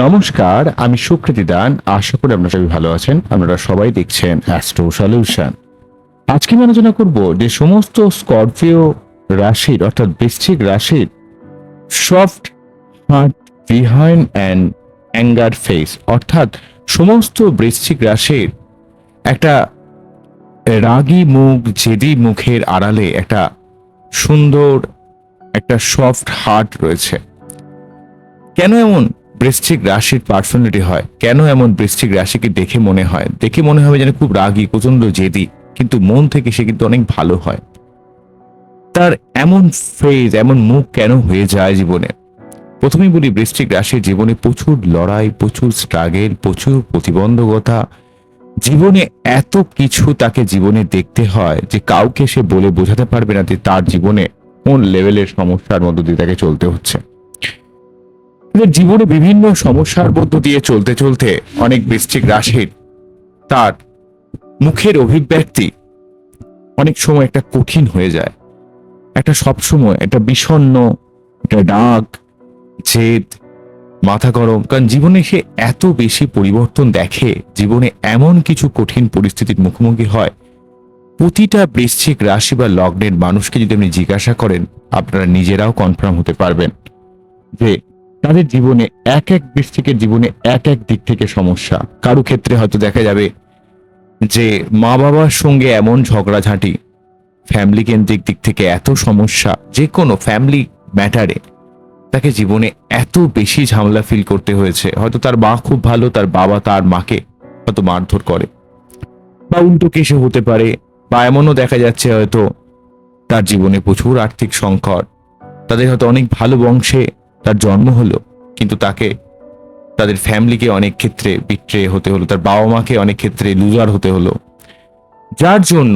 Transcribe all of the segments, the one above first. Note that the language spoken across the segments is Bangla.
নমস্কার, আমি সুকৃতি দান। আশা করি আপনারা সবাই ভালো আছেন। আপনারা সবাই দেখছেন অ্যাস্ট্রো সলিউশন। আজকে আমি আলোচনা করব যে সমস্ত স্করপিও রাশির অর্থাৎ বৃশ্চিক রাশির soft heart behind and anger face, অর্থাৎ সমস্ত বৃশ্চিক রাশির একটা রাগী মুখ, জেদি মুখের আড়ালে একটা সুন্দর একটা সফট হার্ট রয়েছে। কেন এমন বৃশ্চিক রাশির পার্সোনালিটি হয়, কেন এমন বৃশ্চিক রাশিকে দেখে মনে হবে যেন খুব রাগী, প্রচন্ড জেদি, কিন্তু মন থেকে সে কিন্তু অনেক ভালো হয়। তার এমন ফেজ, এমন মুখ কেন হয়ে যায় জীবনে? প্রথমেই বলি, বৃশ্চিক রাশির জীবনে প্রচুর লড়াই, প্রচুর স্ট্রাগল, প্রচুর প্রতিবন্ধকতা, জীবনে এত কিছু তাকে জীবনে দেখতে হয় যে কাউকে সে বলে বোঝাতে পারবে না যে তার জীবনে কোন লেভেলের সমস্যার মধ্য দিয়ে তাকে চলতে হচ্ছে। জীবনে বিভিন্ন সমস্যার মধ্য দিয়ে চলতে চলতে অনেক বৃশ্চিক রাশির তার মুখের অভিব্যক্তি অনেক সময় একটা কঠিন হয়ে যায়, একটা সবসময় একটা বিষণ্ণ, একটা রাগ, জেদ, মাথা গরম। কারণ জীবনে সে এত বেশি পরিবর্তন দেখে, জীবনে এমন কিছু কঠিন পরিস্থিতির মুখোমুখি হয়। প্রতিটা বৃশ্চিক রাশি বা লগ্নের মানুষকে যদি আপনি জিজ্ঞাসা করেন, আপনারা নিজেরাও কনফার্ম হতে পারবেন যে তাদের জীবনে এক এক বৃশ্চিকের জীবনে এক এক দিক থেকে সমস্যা। কারো ক্ষেত্রে হয়তো দেখা যাবে যে মা বাবার সঙ্গে এমন ঝগড়াঝাঁটি, ফ্যামিলি কেন্দ্রিক দিক থেকে এত সমস্যা, যে কোনো ফ্যামিলি ম্যাটারে তাকে জীবনে এত বেশি ঝামেলা ফিল করতে হয়েছে। হয়তো তার মা খুব ভালো, তার বাবা তার মাকে হয়তো মারধর করে, বা উল্টো কেসে হতে পারে, বা এমনও দেখা যাচ্ছে হয়তো তার জীবনে প্রচুর আর্থিক সংকট, তাদের হয়তো অনেক ভালো বংশে তার জন্ম হলো, কিন্তু তাকে তাদের ফ্যামিলিকে অনেক ক্ষেত্রে বিট্রে হতে হলো, তার বাবা মাকে অনেক ক্ষেত্রে লুজার হতে হলো, যার জন্য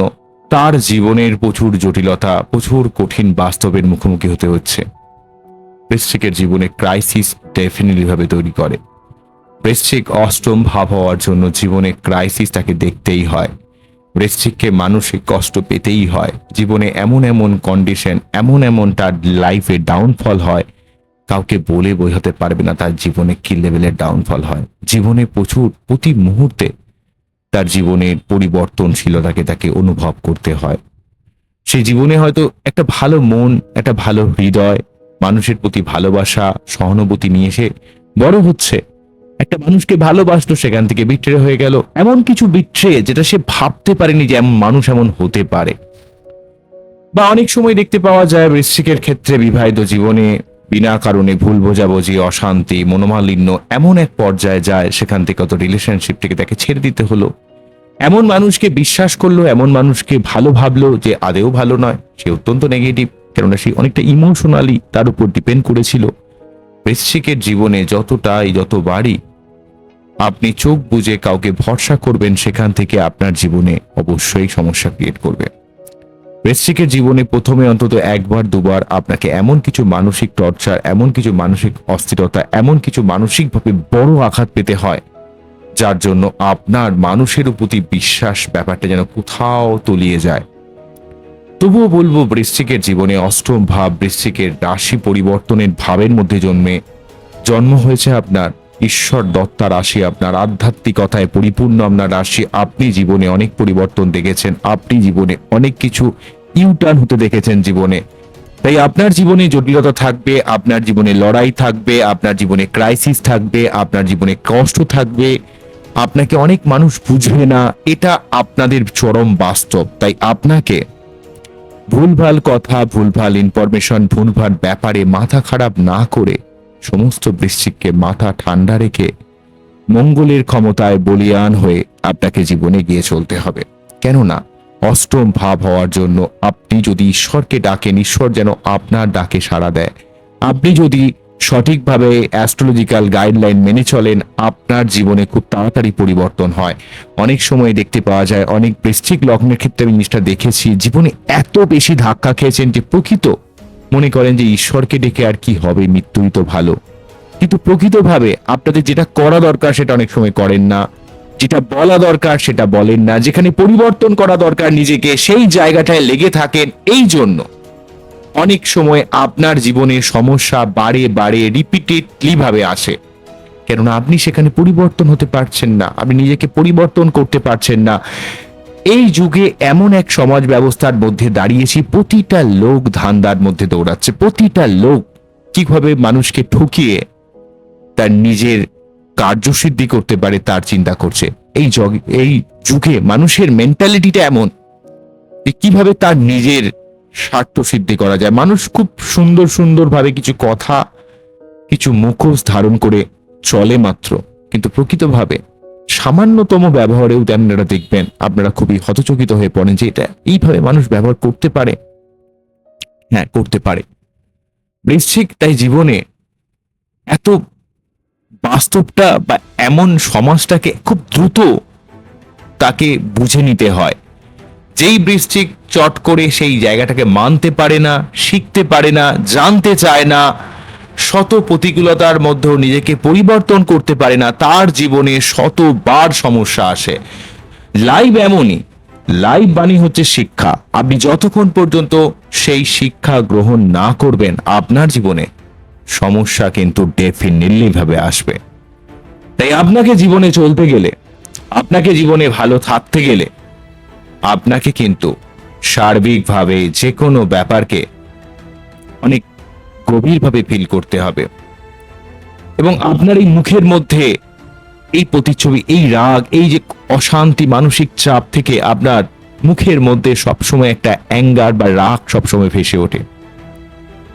তার জীবনের প্রচুর জটিলতা, প্রচুর কঠিন বাস্তবের মুখোমুখি হতে হচ্ছে। বৃশ্চিকের জীবনে ক্রাইসিস ডেফিনেটলি ভাবে তৈরি করে। বৃশ্চিক অষ্টম ভাব হওয়ার জন্য জীবনে ক্রাইসিস তাকে দেখতেই হয়। বৃশ্চিককে মানসিক কষ্ট পেতেই হয়। জীবনে এমন এমন কন্ডিশন, এমন এমন তার লাইফে ডাউনফল হয়, কাউকে বলে বোঝাতে পারবে না তার জীবনে কি লেভেলের ডাউনফল হয়। জীবনে প্রচুর, প্রতি মুহূর্তে তার জীবনের পরিবর্তনশীলতাকে তাকে অনুভব করতে হয়। সেই জীবনে হয়তো একটা ভালো মন, একটা ভালো হৃদয়, মানুষের প্রতি ভালোবাসা, সহানুভূতি নিয়ে সে বড় হচ্ছে। একটা মানুষকে ভালোবাসলো, সেখান থেকে বিট্রে হয়ে গেল। এমন কিছু বিট্রে যেটা সে ভাবতে পারেনি যে এমন মানুষ এমন হতে পারে। বা অনেক সময় দেখতে পাওয়া যায় বৃশ্চিকের ক্ষেত্রে বিবাহিত জীবনে বিনা কারণে ভুল বোঝাবুঝি, অশান্তি, মনোমালিন্য এমন এক পর্যায়ে যায়, সেখান থেকে কত রিলেশনশিপ থেকে তাকে ছেড়ে দিতে হলো। এমন মানুষকে বিশ্বাস করলো, এমন মানুষকে ভালো ভাবলো যে আদেও ভালো নয়, সে অত্যন্ত নেগেটিভ, কেননা সে অনেকটা ইমোশনালি তার উপর ডিপেন্ড করেছিল। বৃশ্চিকের জীবনে যতবারই আপনি চোখ বুজে কাউকে ভরসা করবেন, সেখান থেকে আপনার জীবনে অবশ্যই সমস্যা ক্রিয়েট করবে। বৃশ্চিকের জীবনে প্রথমে অন্তত একবার দুবার আপনাকে এমন কিছু মানসিক টর্চার, এমন কিছু মানসিক অস্থিরতা, এমন কিছু মানসিকভাবে বড় আঘাত পেতে হয়, যার জন্য আপনার মানুষের প্রতি বিশ্বাস ব্যাপারটা যেন কোথাও তলিয়ে যায়। তবুও বলবো, বৃশ্চিকের জীবনে অষ্টম ভাব, বৃশ্চিকের রাশি পরিবর্তনের ভাবের মধ্যে জন্ম হয়েছে আপনার ঈশ্বর দত্তা রাশি, আপনার আধ্যাত্মিকতায় পরিপূর্ণ আপনার রাশি। আপনি জীবনে অনেক পরিবর্তন দেখেছেন, আপনি জীবনে অনেক কিছু ইউটার্ন হতে দেখেছেন জীবনে। তাই আপনার জীবনে জটিলতা থাকবে, আপনার জীবনে লড়াই থাকবে, আপনার জীবনে ক্রাইসিস থাকবে, আপনার জীবনে কষ্ট থাকবে, আপনাকে অনেক মানুষ বুঝবে না, এটা আপনাদের চরম বাস্তব। তাই আপনাকে ভুলভাল কথা, ভুলভাল ইনফরমেশন, ভুলভাল ব্যাপারে মাথা খারাপ না করে সমস্ত বৃশ্চিককে মাথা ঠান্ডা রেখে মঙ্গলের ক্ষমতায় বলিয়ান হয়ে আপনাকে জীবনে গিয়ে চলতে হবে। কেননা অষ্টম ভাব হওয়ার জন্য আপনি যদি ঈশ্বরকে ডাকেন, ঈশ্বর যেন আপনার ডাকে সাড়া দেয়। আপনি যদি সঠিকভাবে অ্যাস্ট্রোলজিক্যাল গাইডলাইন মেনে চলেন, আপনার জীবনে খুব তাড়াতাড়ি পরিবর্তন হয়। অনেক সময় দেখতে পাওয়া যায়, অনেক বৃশ্চিক লগ্নের ক্ষেত্রে আমি জিনিসটা দেখেছি, জীবনে এত বেশি ধাক্কা খেয়েছেন যে প্রকৃত মনে করেন যে ঈশ্বরকে ডেকে আর কি হবে, মৃত্যুই তো ভালো। কিন্তু প্রকৃতভাবে আপনাদের যেটা করা দরকার সেটা অনেক সময় করেন না, যেটা বলা দরকার সেটা বলেন না, যেখানে পরিবর্তন করা দরকার নিজেকে সেই জায়গাটায় লেগে থাকেন। এই জন্য অনেক সময় আপনার জীবনে সমস্যা বারে বারে রিপিটেডলি ভাবে আসে। কেননা আপনি সেখানে পরিবর্তন হতে পারছেন না, আপনি নিজেকে পরিবর্তন করতে পারছেন না। এই যুগে এমন এক সমাজ ব্যবস্থার মধ্যে দাঁড়িয়েছি, প্রতিটা লোক ধান্দার মধ্যে দৌড়াচ্ছে, প্রতিটা লোক কিভাবে মানুষকে ঠকিয়ে তার নিজের কার্যসিদ্ধি করতে পারে তার চিন্তা করছে। এই যুগে মানুষের মেন্টালিটিটা এমন যে কিভাবে তার নিজের স্বার্থ সিদ্ধি করা যায়। মানুষ খুব সুন্দর সুন্দর ভাবে কিছু কথা, কিছু মুখোশ ধারণ করে চলে মাত্র, কিন্তু প্রকৃতভাবে সামান্যতম ব্যবহারেও আপনারা দেখবেন আপনারা খুবই হতচকিত হয়ে পড়েন যে এটা এইভাবে মানুষ ব্যবহার করতে পারে। হ্যাঁ, করতে পারে। বৃশ্চিক তাই জীবনে এত বাস্তবটা বা এমন সমাজটাকে খুব দ্রুত তাকে বুঝে নিতে হয়। যেই বৃশ্চিক চট করে সেই জায়গাটাকে মানতে পারে না, শিখতে পারে না, জানতে চায় না, শত প্রতিকূলতার মধ্যেও নিজেকে পরিবর্তন করতে পারে না, তার জীবনে শতবার সমস্যা আসে। লাইভ এমনই, লাইভ বাণী হচ্ছে শিক্ষা। আপনি যতক্ষণ পর্যন্ত সেই শিক্ষা গ্রহণ না করবেন, আপনার জীবনে সমস্যা কিন্তু ডেফিনেটলি ভাবে আসবে। তাই আপনাকে জীবনে চলতে গেলে, আপনাকে জীবনে ভালো থাকতে গেলে আপনাকে কিন্তু সার্বিকভাবে যে কোনো ব্যাপারকে অনেক গভীরভাবে ফিল করতে হবে। এবং আপনার এই মুখের মধ্যে এই প্রতিচ্ছবি, এই রাগ, এই যে অশান্তি, মানসিক চাপ থেকে আপনার মুখের মধ্যে সবসময় একটা অ্যাঙ্গার বা রাগ সবসময় ভেসে ওঠে,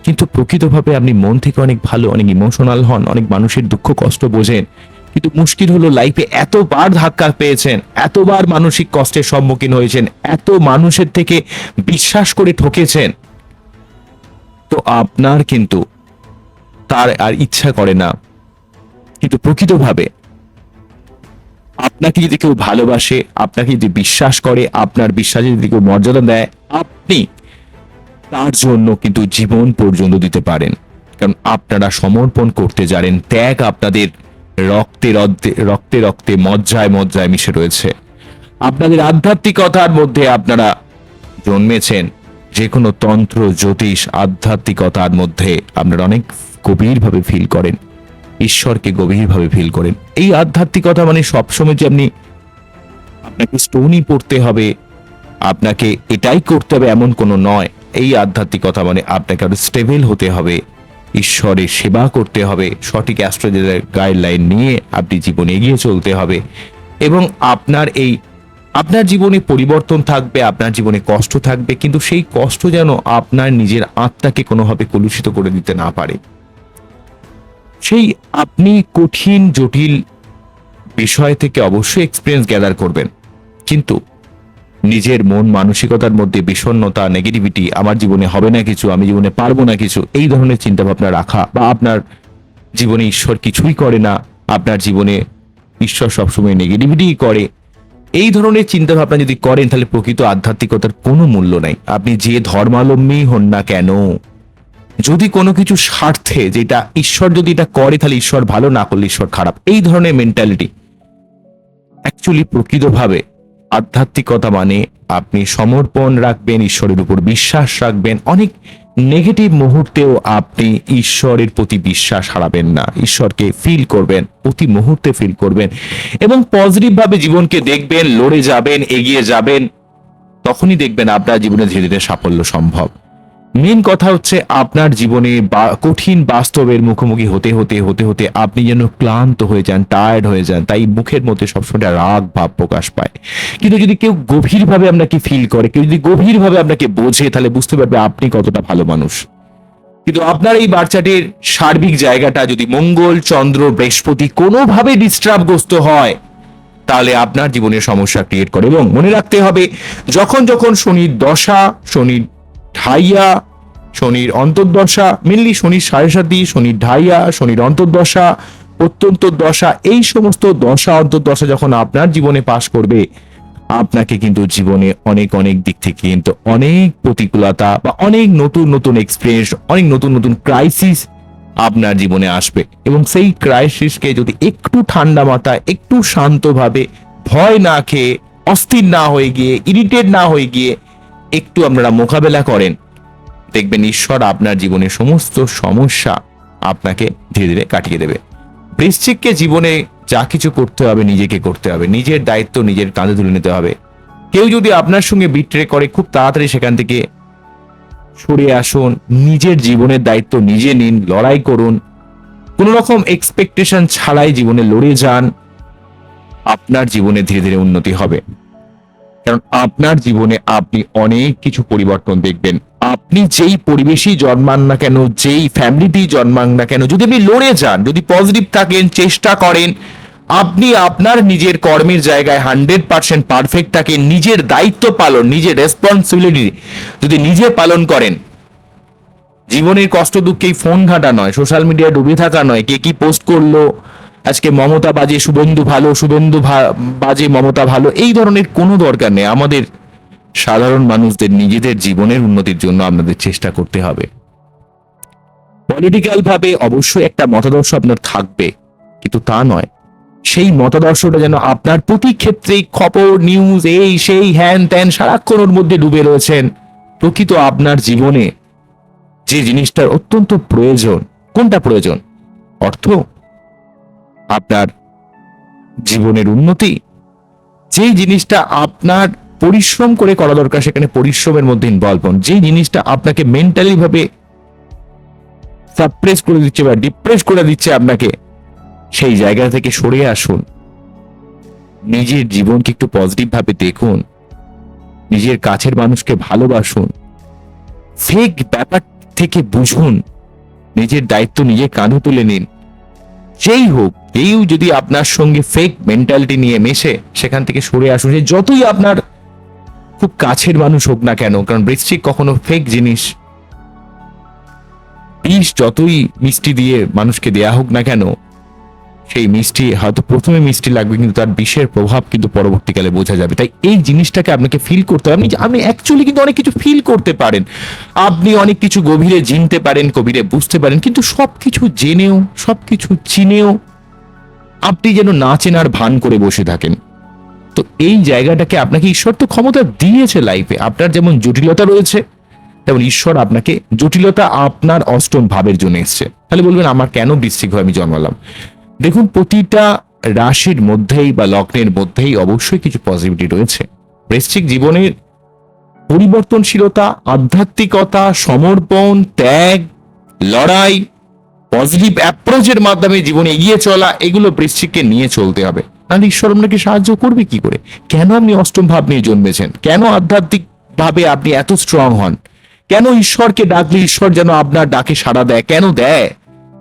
কিন্তু প্রকৃতভাবে আপনি মন থেকে অনেক ভালো, অনেক ইমোশনাল হন, অনেক মানুষের দুঃখ কষ্ট বোঝেন। কিন্তু মুশকিল হলো লাইফে এতবার ধাক্কা পেয়েছেন, এতবার মানসিক কষ্টের সম্মুখীন হয়েছেন, এত মানুষের থেকে বিশ্বাস করে ঠকেছেন, তো আপনার কিন্তু তার আর ইচ্ছা করে না। কিন্তু প্রকৃতভাবে আপনাকে যদি কেউ ভালোবাসে, আপনাকে যদি বিশ্বাস করে, আপনার বিশ্বাসে যদি কেউ মর্যাদা দেয়, আপনি তার জন্য কিন্তু জীবন পর্যন্ত দিতে পারেন। কারণ আপনারা সমর্পণ করতে জানেন, ত্যাগ আপনাদের রক্তে রক্তে রক্তে মজ্জায় মজ্জায় মিশে রয়েছে। আপনাদের আধ্যাত্মিকতার মধ্যে আপনারা জন্মেছেন। যে কোনো তন্ত্র, জ্যোতিষ, আধ্যাত্মিকতার মধ্যে আপনারা অনেক গভীরভাবে ফিল করেন, ঈশ্বরকে গভীরভাবে ফিল করেন। এই আধ্যাত্মিকতা মানে সবসময় যে আপনাকে স্টোনই পড়তে হবে, আপনাকে এটাই করতে হবে এমন কোনো নয়। এই আধ্যাত্মিকতা মানে আপনাকে আরো স্টেবল হতে হবে, ঈশ্বরের সেবা করতে হবে, সঠিক অ্যাস্ট্রোলজির গাইডলাইন নিয়ে আপনি জীবনে এগিয়ে চলতে হবে। এবং আপনার জীবনে পরিবর্তন থাকবে, আপনার জীবনে কষ্ট থাকবে, কিন্তু সেই কষ্ট যেন আপনার নিজের আত্মাকে কোনোভাবে কলুষিত করে দিতে না পারে। সেই আপনি কঠিন জটিল বিষয় থেকে অবশ্যই এক্সপিরিয়েন্স গ্যাদার করবেন, কিন্তু নিজের মন মানসিকতার মধ্যে বিষণ্ণতা, নেগেটিভিটি, আমার জীবনে হবে না কিছু, আমি জীবনে পারবো না কিছু, এই ধরনের চিন্তা ভাবনা রাখা, বা আপনার জীবনে ঈশ্বর কিছুই করে না, আপনার জীবনে ঈশ্বর সবসময় নেগেটিভিটি করে, এই ধরনের চিন্তা ভাবনা যদি করেন, তাহলে প্রকৃত আধ্যাত্মিকতার কোনো মূল্য নাই। আপনি যে ধর্মাবলম্বী হন না কেন, যদি কোনো কিছু স্বার্থে, যেটা ঈশ্বর যদি এটা করে তাহলে ঈশ্বর ভালো, না করলে ঈশ্বর খারাপ, এই ধরনের মেন্টালিটি অ্যাকচুয়ালি প্রকৃতভাবে আধ্যাত্মিকতা মানে আপনি সমর্পণ রাখবেন, ঈশ্বরের উপর বিশ্বাস রাখবেন। অনেক নেগেটিভ মুহূর্তেও আপনি ঈশ্বরের প্রতি বিশ্বাস হারাবেন না, ঈশ্বরকে ফিল করবেন, প্রতি মুহূর্তে ফিল করবেন এবং পজিটিভ ভাবে জীবনকে দেখবেন, লড়ে যাবেন, এগিয়ে যাবেন। তখনই দেখবেন আপনার জীবনে ধীরে ধীরে সাফল্য সম্ভব। মেন কথা হচ্ছে আপনার জীবনে কঠিন বাস্তবের মুখোমুখি হতে হতে হতে হতে আপনি যেন ক্লান্ত হয়ে যান, টায়ার্ড হয়ে যান, তাই মুখের মধ্যে সবসময় রাগ ভাব প্রকাশ পায়। কিন্তু যদি কেউ গভীরভাবে আপনাকে ফিল করে, কেউ যদি গভীরভাবে আপনাকে বোঝে, তাহলে বুঝতে পারবে আপনি কতটা ভালো মানুষ। কিন্তু আপনার এই বাচ্চাটির সার্বিক জায়গাটা যদি মঙ্গল, চন্দ্র, বৃহস্পতি কোনোভাবে ডিস্টার্বগ্রস্ত হয়, তাহলে আপনার জীবনে সমস্যা ক্রিয়েট করে। এবং মনে রাখতে হবে, যখন যখন শনির দশা, শনির ঢাইয়া, শনির অন্তর্দশা, মেনলি শনির সাড়ে সাতি, শনির ঢাইয়া, শনির অন্তর্দশা, অত্যন্ত দশা, এই সমস্ত দশা অন্তর্দশা যখন আপনার জীবনে পাশ করবে, আপনাকে কিন্তু জীবনে অনেক অনেক দিক থেকে কিন্তু অনেক প্রতিকূলতা বা অনেক নতুন নতুন এক্সপিরিয়েন্স, অনেক নতুন নতুন ক্রাইসিস আপনার জীবনে আসবে। এবং সেই ক্রাইসিসকে যদি একটু ঠান্ডা মাথায়, একটু শান্তভাবে, ভয় না খেয়ে, অস্থির না হয়ে গিয়ে, ইরিটেট না হয়ে গিয়ে একটু আপনারা মোকাবেলা করেন, দেখবেন ঈশ্বর আপনার জীবনের সমস্ত সমস্যা আপনাকে ধীরে ধীরে কাটিয়ে দেবে। বৃশ্চিককে জীবনে যা কিছু করতে হবে নিজেকে করতে হবে, নিজের দায়িত্ব নিজের কাঁধে তুলে নিতে হবে। কেউ যদি আপনার সঙ্গে বিট্রে করে, খুব তাড়াতাড়ি সেখান থেকে সরে আসুন, নিজের জীবনের দায়িত্ব নিজে নিন, লড়াই করুন, কোন রকম এক্সপেকটেশন ছাড়াই জীবনে লড়ে যান। আপনার জীবনে ধীরে ধীরে উন্নতি হবে, কারণ আপনার জীবনে আপনি অনেক কিছু পরিবর্তন দেখবেন। আপনি যেই পরিবেশেই জন্মান না কেন, যেই ফ্যামিলিতেই জন্মান না কেন, যদি আপনি লড়ে যান, যদি পজিটিভ থাকেন, চেষ্টা করেন, আপনি আপনার নিজের কর্মের জায়গায় 100% পারফেক্ট থাকেন, নিজের দায়িত্ব পালন, নিজের রেসপন্সিবিলিটি যদি নিজে পালন করেন, জীবনের কষ্ট দুঃখেই ফোন ঘাটা নয়, সোশ্যাল মিডিয়ায় ডুবে থাকা নয়, কে কি পোস্ট করলো, আজকে মমতা বাজে শুভেন্দু ভালো, শুভেন্দু বাজে মমতা ভালো, এই ধরনের কোনো দরকার নেই। আমাদের সাধারণ মানুষদের নিজেদের জীবনের উন্নতির জন্য আপনাদের চেষ্টা করতে হবে। পলিটিক্যাল ভাবে অবশ্যই একটা মতাদর্শ আপনার থাকবে, কিন্তু তা নয় সেই মতাদর্শটা যেন আপনার প্রতি ক্ষেত্রেই খবর, নিউজ, এই সেই হ্যান ত্যান সারাক্ষণ ওর মধ্যে ডুবে রয়েছেন। প্রকৃত আপনার জীবনে যে জিনিসটার অত্যন্ত প্রয়োজন, কোনটা প্রয়োজন? অর্থ, আপনার জীবনের উন্নতি, যে জিনিসটা আপনার পরিশ্রম করে করা দরকার সেখানে পরিশ্রমের মধ্যে ইনভলভ হন। যে জিনিসটা আপনাকে মেন্টালি ভাবে সাপ্রেস করে দিচ্ছে বা ডিপ্রেস করে দিচ্ছে আপনাকে, সেই জায়গা থেকে সরে আসুন। নিজের জীবনকে একটু পজিটিভ ভাবে দেখুন, নিজের কাছের মানুষকে ভালোবাসুন, ফেক ব্যাপার থেকে বুঝুন, নিজের দায়িত্ব নিজে কাঁধে তুলে নিন। যেই হোক, কেউ যদি আপনার সঙ্গে ফেক মেন্টালিটি নিয়ে মেশে, সেখান থেকে সরে আসুন। সে যতই আপনার খুব কাছের মানুষ হোক না কেন, কারণ বৃশ্চিক কখনো ফেক জিনিস, বিষ যতই মিষ্টি দিয়ে মানুষকে দেয়া হোক না কেন, সেই মিষ্টি হয়তো প্রথমে মিষ্টি লাগবে, কিন্তু তার বিষের প্রভাব কিন্তু পরবর্তীকালে বোঝা যাবে। তাই এই জিনিসটাকে আপনাকে ফিল করতে হবে। আপনি অ্যাকচুয়ালি কিন্তু অনেক কিছু ফিল করতে পারেন, আপনি অনেক কিছু গভীরে চিনতে পারেন, গভীরে বুঝতে পারেন, কিন্তু সবকিছু জেনেও, সবকিছু চিনেও আপনি যেন না চেনার ভান করে বসে থাকেন। তো এই জায়গাটাকে আপনাকে ঈশ্বর তো ক্ষমতা দিয়েছে লাইফে। আপনার যেমন জটিলতা রয়েছে, তেমন ঈশ্বর আপনাকে জটিলতা আপনার অষ্টম ভাবের জন্য এসছে। তাহলে বলবেন আমার কেন বৃশ্চিক হয়ে আমি জন্মালাম? দেখুন, প্রতিটা রাশির মধ্যেই বা লগ্নের মধ্যেই অবশ্যই কিছু পজিটিভিটি রয়েছে। বৃশ্চিক জীবনের পরিবর্তনশীলতা, আধ্যাত্মিকতা, সমর্পণ, ত্যাগ, লড়াই, পজিটিভ অ্যাপ্রোচের মাধ্যমে জীবনে এগিয়ে চলা, এগুলো বৃশ্চিককে নিয়ে চলতে হবে। তাহলে ঈশ্বর আপনাকে সাহায্য করবে কি করে? কেন আপনি অষ্টম ভাব নিয়ে জন্মেছেন? কেন আধ্যাত্মিক ভাবে আপনি এত স্ট্রং হন? কেন ঈশ্বরকে ডাকলে ঈশ্বর যেন আপনার ডাকে সাড়া দেয়? কেন দেয়?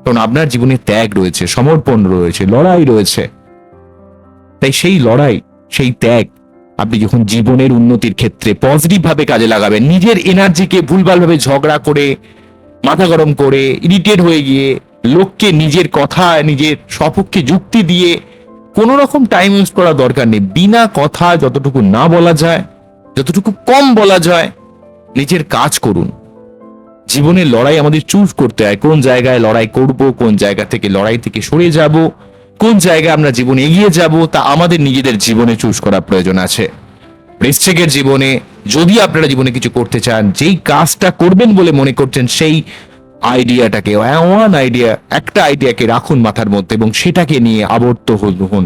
কারণ আপনার জীবনে ত্যাগ রয়েছে, সমর্পণ রয়েছে, লড়াই রয়েছে। তাই সেই লড়াই, সেই ত্যাগ আপনি যখন জীবনের উন্নতির ক্ষেত্রে পজিটিভ ভাবে কাজে লাগাবেন, নিজের এনার্জিকে ভুলভাল ভাবে ঝগড়া করে, মাথা গরম করে, ইরিটেট হয়ে গিয়ে, লোককে নিজের কথা, নিজের সপক্ষে যুক্তি দিয়ে কোন রকম টাইম ওয়েস্ট করা দরকার নেই। বিনা কথা যতটুকু না বলা যায়, যতটুকু কম বলা যায়, নিজের কাজ করুন। জীবনের লড়াই আমাদের চুজ করতে হয়, কোন জায়গায় লড়াই করব, কোন জায়গা থেকে লড়াই থেকে সরে যাব, কোন জায়গায় আমরা জীবনে এগিয়ে যাব, তা আমাদের নিজেদের জীবনে চুজ করার প্রয়োজন আছে। বৃশ্চিকের জীবনে যদি আপনারা জীবনে কিছু করতে চান, যেই কাজটা করবেন বলে মনে করছেন, সেই আইডিয়াটাকে, একটা আইডিয়াকে রাখুন মাথার মধ্যে এবং সেটাকে নিয়ে আবর্ত হন,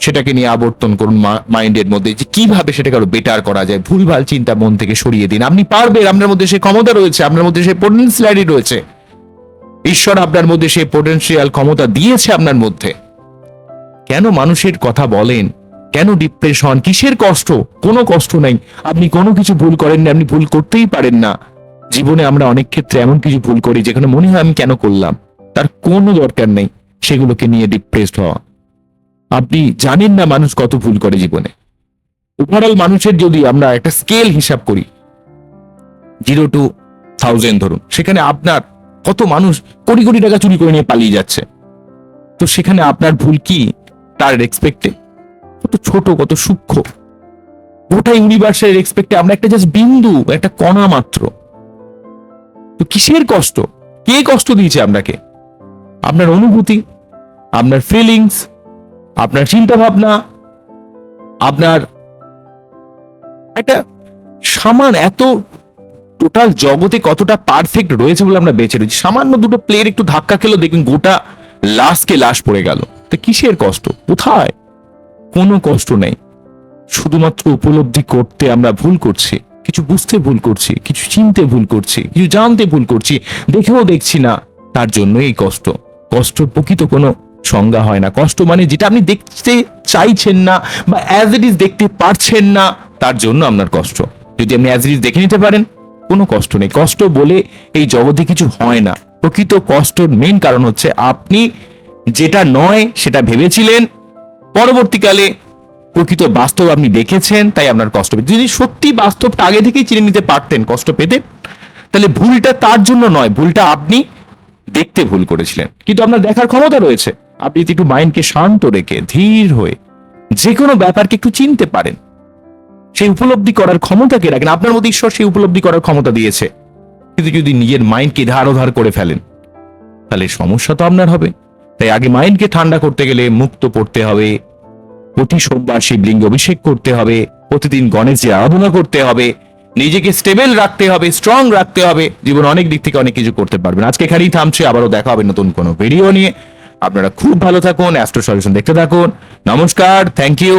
সেটাকে নিয়ে আবর্তন করুন মাইন্ডের মধ্যে, যে কিভাবে সেটাকে আরো বেটার করা যায়। ভুলভাল চিন্তা মন থেকে সরিয়ে দিন। আপনি পারবেন, আপনার মধ্যে সেই ক্ষমতা রয়েছে, আপনার মধ্যে সেই পোটেনশিয়ালিটি রয়েছে। ঈশ্বর আপনার মধ্যে সেই পোটেনশিয়াল ক্ষমতা দিয়েছে আপনার মধ্যে। কেন মানুষের কথা বলেন? কেন ডিপ্রেশন? কিসের কষ্ট? কোনো কষ্ট নাই। আপনি কোনো কিছু ভুল করেননি, আপনি ভুল করতেই পারেন না। জীবনে আমরা অনেক ক্ষেত্রে এমন কিছু ভুল করি যেখানে মনে হয় আমি কেন করলাম, তার কোনো দরকার নেই সেগুলোকে নিয়ে ডিপ্রেসড হওয়া। আপনি জানেন না মানুষ কত ভুল করে জীবনে। ওভারঅল মানুষের যদি আমরা একটা স্কেল হিসাব করি, 0 to 1000 ধরুন, সেখানে আপনার কত মানুষ কোটি কোটি টাকা চুরি করে নিয়ে পালিয়ে যাচ্ছে, তো সেখানে আপনার ভুল কি তার রেসপেক্টে? কত ছোট, কত সূক্ষ্ম। গোটা ইউনিভার্সের রেসপেক্টে আমরা একটা জাস্ট বিন্দু, একটা কণা মাত্র। তো কিসের কষ্ট? কে কষ্ট দিয়েছে আপনাকে? আপনার অনুভূতি, আপনার ফিলিংস, আপনার চিন্তা ভাবনা, আপনার একটা সামান্য এত টোটাল জগতে কতটা পারফেক্ট রয়েছে বলে আমরা বেঁচে রয়েছি। সামান্য দুটো প্লেয়ার একটু ধাক্কা খেলো, দেখবেন গোটা লাশকে লাশ পড়ে গেল, তো কিসের কষ্ট? কোথায়? কোনো কষ্ট নেই। শুধুমাত্র উপলব্ধি করতে আমরা ভুল করছি, কিছু বুঝতে ভুল করছি, কিছু চিনতে ভুল করছি, কিছু জানতে ভুল করছি, দেখেও দেখছি না, তার জন্য এই কষ্ট। কষ্টর প্রকৃত কোনো সংজ্ঞা হয় না। কষ্ট মানে যেটা আপনি দেখতে চাইছেন না বা অ্যাজ ইট ইজ দেখতে পারছেন না, তার জন্য আপনার কষ্ট। যদি আপনি অ্যাজ ইট ইজ দেখে নিতে পারেন, কোনো কষ্ট নেই। কষ্ট বলে এই জগতে কিছু হয় না। প্রকৃত কষ্টর মেইন কারণ হচ্ছে আপনি যেটা নয় সেটা ভেবেছিলেন, পরবর্তীকালে প্রকৃত বাস্তব আপনি দেখেছেন, তাই আপনার কষ্ট পেতে। যদি সত্যি বাস্তবটা আগে থেকেই চিনে নিতে পারতেন, কষ্ট পেতেন? তাহলে ভুলটা তার জন্য নয়, ভুলটা আপনি দেখতে ভুল করেছিলেন। কিন্তু আপনার দেখার ক্ষমতা রয়েছে। আপনি যদি একটু মাইন্ডকে শান্ত রেখে ধীর হয়ে যে কোনো ব্যাপারকে একটু চিনতে পারেন, সেই উপলব্ধি করার ক্ষমতাকে রাখেন। আপনার মধ্যে ঈশ্বর সেই উপলব্ধি করার ক্ষমতা দিয়েছে। কিন্তু যদি নিজের মাইন্ডকে ধার করে ফেলেন, তাহলে সমস্যা তো আপনার হবে। তাই আগে মাইন্ডকে ঠান্ডা করতে গেলে মুক্ত পড়তে হবে, প্রতি সোমবার শিবলিঙ্গে অভিষেক করতে হবে, প্রতিদিন গণেশজি আরাধনা করতে হবে, নিজেকে স্টেবল রাখতে হবে, স্ট্রং রাখতে হবে। জীবন অনেক দিক থেকে অনেক কিছু করতে পারবেন। আজকে এখানেই থামছে, আবারও দেখা হবে নতুন কোনো ভিডিও নিয়ে। আপনারা খুব ভালো থাকুন, অ্যাস্ট্রো সলিউশন দেখতে থাকুন। নমস্কার, থ্যাংক ইউ।